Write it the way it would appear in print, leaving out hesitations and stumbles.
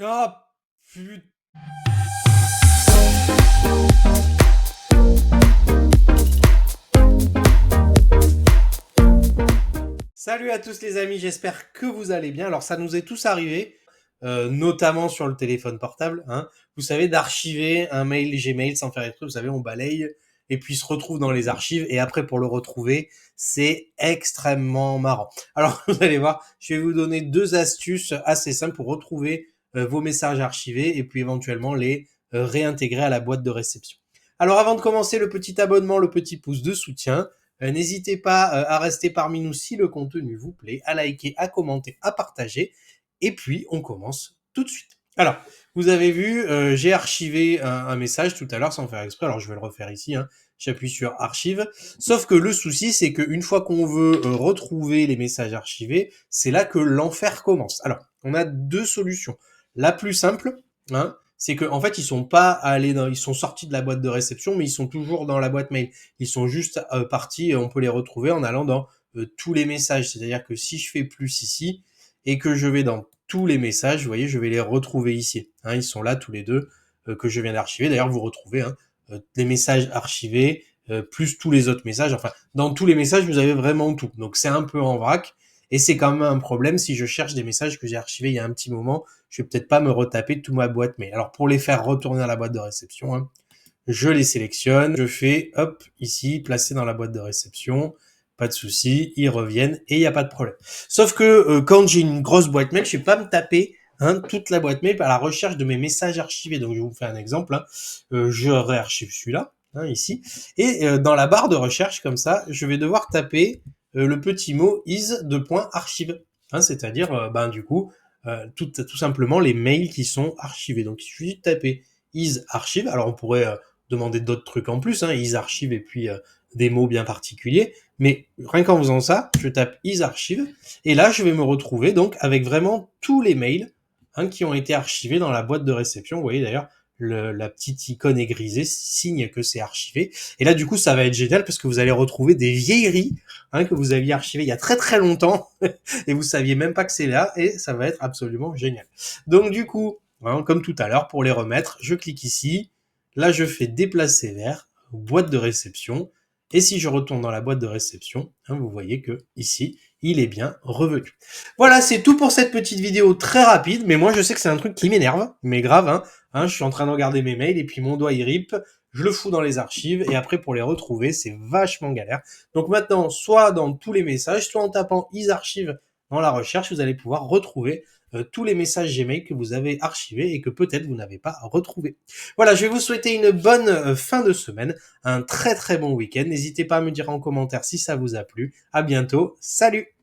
Ah, put... Salut à tous les amis, j'espère que vous allez bien. Alors ça nous est tous arrivé, notamment sur le téléphone portable, hein. Vous savez, d'archiver un mail Gmail sans faire exprès, vous savez, on balaye et puis il se retrouve dans les archives et après pour le retrouver, c'est extrêmement marrant. Alors vous allez voir, je vais vous donner deux astuces assez simples pour retrouver vos messages archivés et puis éventuellement les réintégrer à la boîte de réception. Alors avant de commencer, le petit abonnement, le petit pouce de soutien. N'hésitez pas à rester parmi nous si le contenu vous plaît, à liker, à commenter, à partager. Et puis, on commence tout de suite. Alors, vous avez vu, j'ai archivé un message tout à l'heure sans faire exprès. Alors, je vais le refaire ici. Hein. J'appuie sur archive. Sauf que le souci, c'est qu'une fois qu'on veut retrouver les messages archivés, c'est là que l'enfer commence. Alors, on a deux solutions. La plus simple, hein, c'est que en fait, ils sont sortis de la boîte de réception, mais ils sont toujours dans la boîte mail. Ils sont juste partis et on peut les retrouver en allant dans tous les messages. C'est-à-dire que si je fais plus ici et que je vais dans tous les messages, vous voyez, je vais les retrouver ici. Hein, ils sont là tous les deux que je viens d'archiver. D'ailleurs, vous retrouvez les messages archivés plus tous les autres messages. Enfin, dans tous les messages, vous avez vraiment tout. Donc, c'est un peu en vrac. Et c'est quand même un problème si je cherche des messages que j'ai archivés il y a un petit moment. Je vais peut-être pas me retaper toute ma boîte mail. Alors, pour les faire retourner à la boîte de réception, hein, je les sélectionne, je fais, hop, ici, placer dans la boîte de réception, pas de souci, ils reviennent et il n'y a pas de problème. Sauf que quand j'ai une grosse boîte mail, je ne vais pas me taper toute la boîte mail à la recherche de mes messages archivés. Donc je vais vous faire un exemple. Hein. Je réarchive celui-là, ici, et dans la barre de recherche, comme ça, je vais devoir taper le petit mot is2.archive. Hein, c'est-à-dire, du coup, tout simplement les mails qui sont archivés. Donc il suffit de taper is archive. Alors on pourrait demander d'autres trucs en plus, is archive et puis des mots bien particuliers. Mais rien qu'en faisant ça, je tape is archive et là je vais me retrouver donc avec vraiment tous les mails qui ont été archivés dans la boîte de réception. Vous voyez d'ailleurs la petite icône est grisée, signe que c'est archivé. Et là du coup ça va être génial parce que vous allez retrouver des vieilleries que vous aviez archivées il y a très très longtemps et vous saviez même pas que c'est là et ça va être absolument génial. Donc du coup, comme tout à l'heure, pour les remettre, je clique ici. Là, je fais déplacer vers boîte de réception. Et si je retourne dans la boîte de réception, vous voyez que ici, il est bien revenu. Voilà, c'est tout pour cette petite vidéo très rapide. Mais moi, je sais que c'est un truc qui m'énerve, mais grave. Je suis en train de regarder mes mails et puis mon doigt il rip. Je le fous dans les archives et après pour les retrouver, c'est vachement galère. Donc maintenant, soit dans tous les messages, soit en tapant is archive dans la recherche, vous allez pouvoir retrouver tous les messages Gmail que vous avez archivés et que peut-être vous n'avez pas retrouvés. Voilà, je vais vous souhaiter une bonne fin de semaine, un très très bon week-end. N'hésitez pas à me dire en commentaire si ça vous a plu. À bientôt, salut!